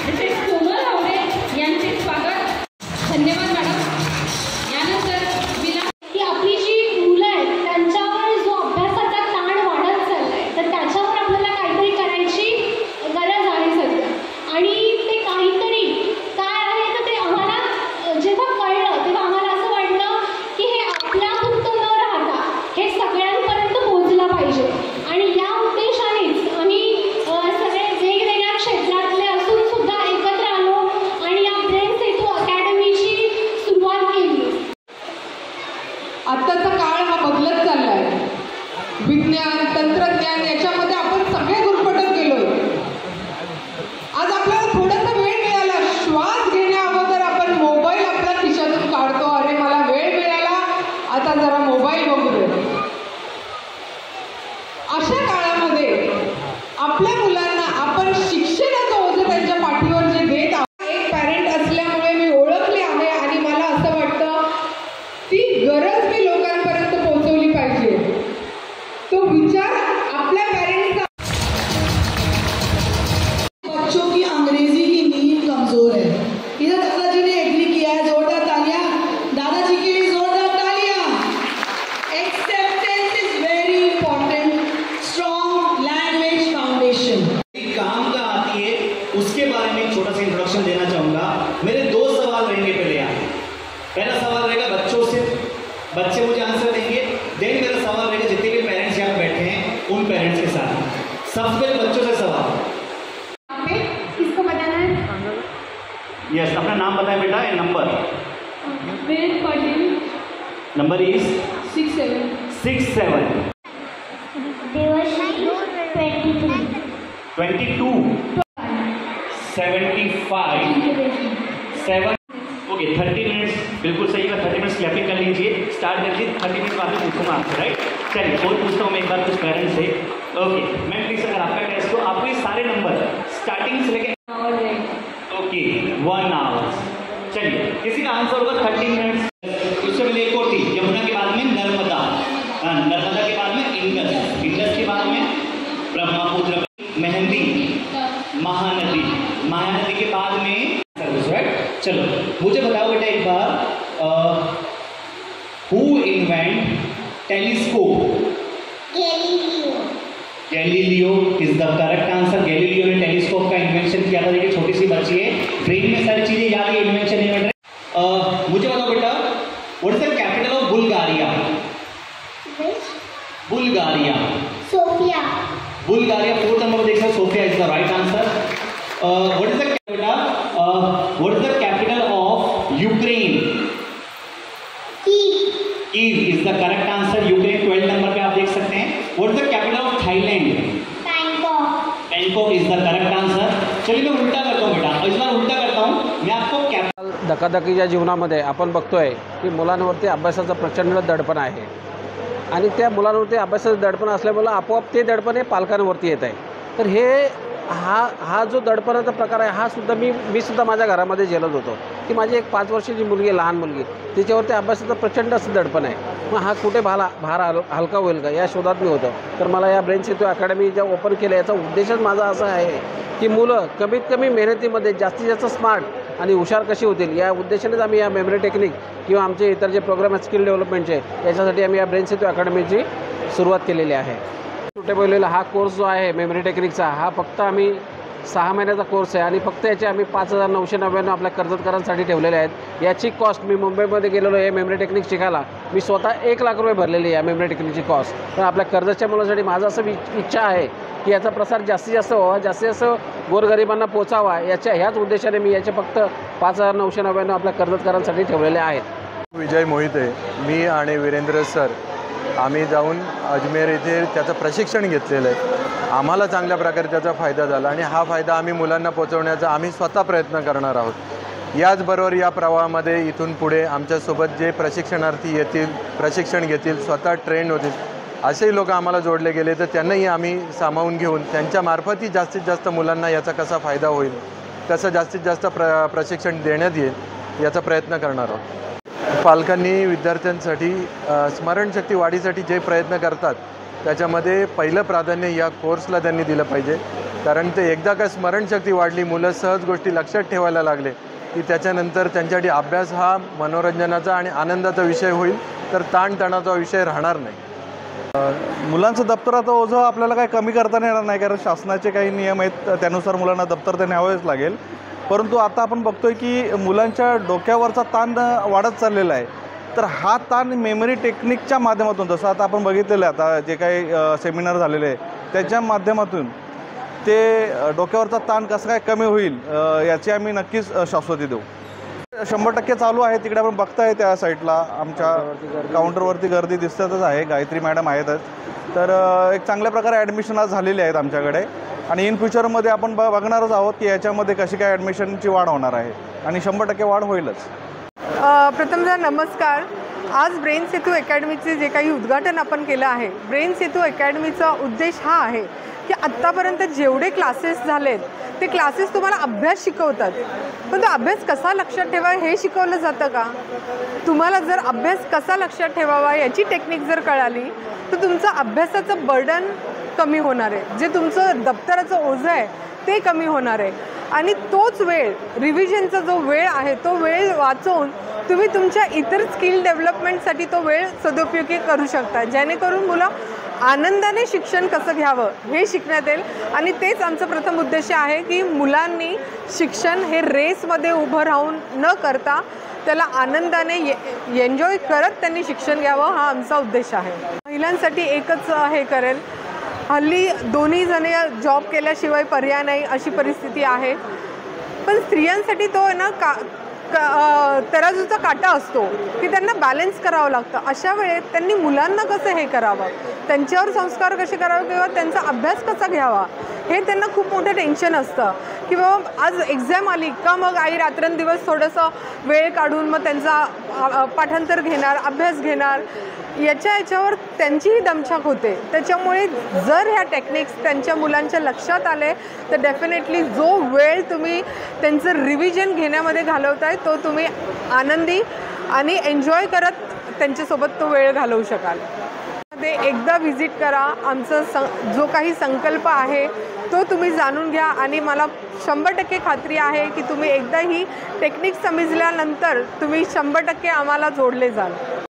तसेच कोमल आवडे यांचे स्वागत. धन्यवाद मॅडम. यानंतर की आपली जी मुलं आहेत त्यांच्यावर जो अभ्यासाचा ताण वाढत चाललाय तर त्याच्यावर आपल्याला काहीतरी करायची गरज आहे सध्या. आणि ते काहीतरी काय आहे तर ते आम्हाला जेव्हा कळलं तेव्हा आम्हाला असं वाटलं की हे आपल्यापुरतं न राहता हे सगळ्यांपर्यंत पोहोचलं पाहिजे. आणि या उद्देशानेच आम्ही सगळे वेगवेगळ्या क्षेत्रातले असून सुद्धा एकत्र आलो आणि या ब्रेन सेतू अकॅडमीची सुरुवात केली. आत्ताचा काळ हा बदलत चाललाय. विज्ञान तंत्रज्ञान याच्यामध्ये आपण सगळे गुरफटत गेलोय. आज आपल्याला थोडासा वेळ मिळाला, श्वास घेण्या अगोदर आपण मोबाईल आपल्या खिशातून काढतो. अरे मला वेळ मिळाला, आता जरा मोबाईल बघू दे. अशा काळामध्ये आपल्या मुलांना आपण शिक्षणाचं ओझं त्यांच्या पाठीवर जे देत आहोत, एक पॅरेंट असल्यामुळे मी ओळखले आहे आणि मला असं वाटतं ती गरज मी लोकांपर्यंत पोहोचवली पाहिजे. तो विचार आपल्या पॅरेंट्सचा. बच्चों की अंग्रेजी की नींव कमजोर है. इधर दादाजी ने एग्री किया है, जोरदार तालियां दादाजी के लिए, जोरदार तालियां. Acceptance is very important. Strong language foundation काम का आती है उसके बारे में एक छोटा सा इंट्रोडक्शन देना चाहूंगा. मेरे दो सवाल रहेंगे पहले यहाँ. पहला सवाल रहेगा बच्चों से, बच्चे मुझे आंसर देंगे. देन मेरा सवाल रहेगा जितने भी पेरेंट्स यहाँ बैठे हैं उन पेरेंट्स के साथ. सबसे पहले बच्चों से सवाल. किसको बताना है? यस, अपना नाम बताएं बेटा and number. Ved Patil. Number is 67. Devshree 22. 75. 7. Okay, 30 minutes बिल्कुल सही है. 30 मिनट्स क्लैपिंग कर लीजिए. स्टार्ट कर लीजिए. 30 मिनट बाद में पूछूंगा आपसे, राइट? चलिए और पूछता हूँ मैं एक बार कुछ parents say. Okay ma'am please, अगर आपका टेस्ट हो आपको ये सारे नंबर स्टार्टिंग से लेके ओके 1 आवर. चलिए किसी का आंसर होगा 30 मिनट्स. उससे पहले एक और थी, यमुना के बाद में नर्मदा, नर्मदा के बाद में इंडस, इंडस के बाद में ब्रह्मपुत्र, मेहंदी, महानदी, महानदी के बाद में सर्विस, राइट? चलो मुझे बताओ बेटा एक बार, who invent telescope? Galileo is the correct answer. Galileo ने टेलीस्कोप का इन्वेंशन किया था. देखिए छोटी सी बच्ची है, ब्रेन में सारी चीजें याद है, इन्वेंशन इन्वेंट. मुझे बताओ बेटा, what is the capital of Bulgaria? Bulgaria. Sofia. Bulgaria 4th number देख सकते, Sofia is the right answer. What is the बेटा, what is the capital of Ukraine? Kiev is the correct answer. Ukraine 12th number पे आप देख सकते हैं. What is the capital of Thailand? Bangkok is the correct answer. चलिए मैं उल्टा करता हूँ बेटा, इस बार उल्टा करता हूँ मैं आपको. धकाधकीच्या जीवनामध्ये आपण बघतोय की मुलांवरती अभ्यासाचं प्रचंड दडपण आहे आणि त्या मुलांवरती अभ्यासाचं दडपण असल्यामुळे आपोआप ते दडपण हे पालकांवरती येत आहे. तर हे हा जो दडपणाचा प्रकार आहे हा सुद्धा मी सुद्धा माझ्या घरामध्ये झेलत होतो की माझी एक 5 वर्षाची मुलगी, लहान मुलगी, तिच्यावरती अभ्यासाचं प्रचंड असं दडपण आहे. मग हा कुठे भार हलका होईल का या शोधात मी होतो. तर मला या ब्रेन सेतू अकॅडमी ज्या ओपन केल्या याचा उद्देशच माझा असा आहे की मुलं कमीत कमी मेहनतीमध्ये जास्तीत जास्त स्मार्ट आणि हुशार कशी होतील या उद्देशानेच आम्ही या मेमरी टेक्निक किंवा आमचे इतर जे प्रोग्राम आहेत स्किल डेव्हलपमेंटचे याच्यासाठी आम्ही या ब्रेन सेतू अकॅडमीची सुरुवात केलेली आहे. सुटेबललेला हा कोर्स जो आहे मेमरी टेक्निकचा हा फक्त आम्ही 6 महिन्याचा कोर्स आहे आणि फक्त याचे आम्ही 5,999 आपल्या कर्जतकरांसाठी ठेवलेले आहेत. याची कॉस्ट मी मुंबईमध्ये गेलेलो आहे मेमरी टेक्निक शिकायला, मी स्वतः 1 लाख रुपये भरलेली आहे या मेमरी टेक्निकची कॉस्ट. पण आपल्या कर्जतच्या मुलासाठी माझं असं इच्छा आहे की याचा प्रसार जास्तीत जास्त व्हावा, जास्तीत जास्त गोरगरिबांना पोचावा. ह्याच उद्देशाने मी याचे फक्त 5,999 आपल्या कर्जतकरांसाठी ठेवलेले आहेत. विजय मोहिते, मी आणि वीरेंद्र सर आम्ही जाऊन अजमेर येथे त्याचं प्रशिक्षण घेतलेलं आहे. आम्हाला चांगल्या प्रकारे त्याचा फायदा झाला आणि हा फायदा आम्ही मुलांना पोहोचवण्याचा आम्ही स्वतः प्रयत्न करणार आहोत. याचबरोबर या प्रवाहामध्ये इथून पुढे आमच्यासोबत जे प्रशिक्षणार्थी येतील, प्रशिक्षण घेतील, स्वतः ट्रेन होतील असे लोक आम्हाला जोडले गेले तर त्यांनाही आम्ही सामावून घेऊन त्यांच्यामार्फतही जास्तीत जास्त मुलांना याचा कसा फायदा होईल, कसं जास्तीत जास्त प्रशिक्षण देण्यात येईल याचा प्रयत्न करणार आहोत. पालकांनी विद्यार्थ्यांसाठी स्मरणशक्ती वाढीसाठी जे प्रयत्न करतात त्याच्यामध्ये पहिलं प्राधान्य या कोर्सला त्यांनी दिलं पाहिजे. कारण ते एकदा का स्मरणशक्ती वाढली, मुलं सहज गोष्टी लक्षात ठेवायला लागले की त्याच्यानंतर त्यांच्यासाठी अभ्यास हा मनोरंजनाचा आणि आनंदाचा विषय होईल, तर ताणतणावाचा विषय राहणार नाही. मुलांचं दप्तराचं ओझं आपल्याला काही कमी करता येणार नाही, कारण शासनाचे काही नियम आहेत, त्यानुसार मुलांना दप्तर ते न्यावेच लागेल. परंतु आता आपण बघतोय की मुलांच्या डोक्यावरचा ताण वाढत चाललेला आहे. तर हा ताण मेमरी टेक्निकच्या माध्यमातून, जसं आता आपण बघितलेलं आहे, आता जे काही सेमिनार झालेले आहे त्याच्या माध्यमातून ते डोक्यावरचा ताण कसं काय कमी होईल याची आम्ही नक्कीच शाश्वती देऊ. 100% चालू आहे. तिकडे आपण बघताय त्या साईडला आमच्या काउंटरवरती गर्दी दिसतच आहे. गायत्री मॅडम आहेतच. तर एक चांगल्या प्रकारे ॲडमिशन आज झालेली आहेत आमच्याकडे, आणि इन फ्युचरमध्ये आपण बघणारच आहोत की याच्यामध्ये कशी काय ॲडमिशनची वाढ होणार आहे, आणि 100% वाढ होईलच. प्रथमतः नमस्कार. आज ब्रेन सेतू अकॅडमीचे जे काही उद्घाटन आपण केलं आहे, ब्रेन सेतू अकॅडमीचा उद्देश हा आहे की आत्तापर्यंत जेवढे क्लासेस झालेत ते क्लासेस तुम्हाला अभ्यास शिकवतात, पण तो अभ्यास कसा लक्षात ठेवावा हे शिकवलं जातं का? तुम्हाला जर अभ्यास कसा लक्षात ठेवावा याची टेक्निक जर कळाली तर तुमचं अभ्यासाचं बर्डन कमी होणार आहे, जे तुमचं दप्तराचं ओझं आहे ते कमी होणार आहे, आणि तोच वेळ, रिव्हिजनचा जो वेळ आहे तो वेळ वाचवून तुम्ही तुमच्या इतर स्किल डेव्हलपमेंटसाठी तो वेळ सदुपयोगी करू शकता, जेणेकरून मुलं आनंदाने शिक्षण कसं घ्यावं हे शिकण्यात येईल. आणि तेच आमचं प्रथम उद्देश आहे की मुलांनी शिक्षण हे रेसमध्ये उभं राहून न करता त्याला आनंदाने एन्जॉय करत त्यांनी शिक्षण घ्यावं, हा आमचा उद्देश आहे. महिलांसाठी एकच हे करेल, हल्ली दोन्ही जणे जॉब केल्याशिवाय पर्याय नाही अशी परिस्थिती आहे, पण स्त्रियांसाठी तो आहे ना तराजूचा काटा असतो की त्यांना बॅलन्स करावं लागतं. अशा वेळेत त्यांनी मुलांना कसं हे करावं, त्यांच्यावर संस्कार कसे करावे किंवा त्यांचा अभ्यास कसा घ्यावा हे त्यांना खूप मोठं टेन्शन असतं. की बाबा आज एक्झाम आली का मग आई रात्रंदिवस थोडंसं वेळ काढून मग त्यांचा पाठांतर घेणार, अभ्यास घेणार, याच्यावर त्यांचीही दमछाक होते. त्याच्यामुळे जर ह्या टेक्निक्स त्यांच्या मुलांच्या लक्षात आले तर डेफिनेटली जो वेळ तुम्ही त्यांचं रिव्हिजन घेण्यामध्ये घालवताय तो तुम्ही आनंदी आणि एन्जॉय करत त्यांच्यासोबत तो वेळ घालवू शकाल. ते एकदा व्हिजिट करा. आमचा जो काही संकल्प आहे तो तुम्ही जाणून घ्या, आणि मला 100% खात्री आहे की तुम्ही एकदा ही टेक्निक समजल्यानंतर तुम्ही 100% आम्हाला जोडले जाल.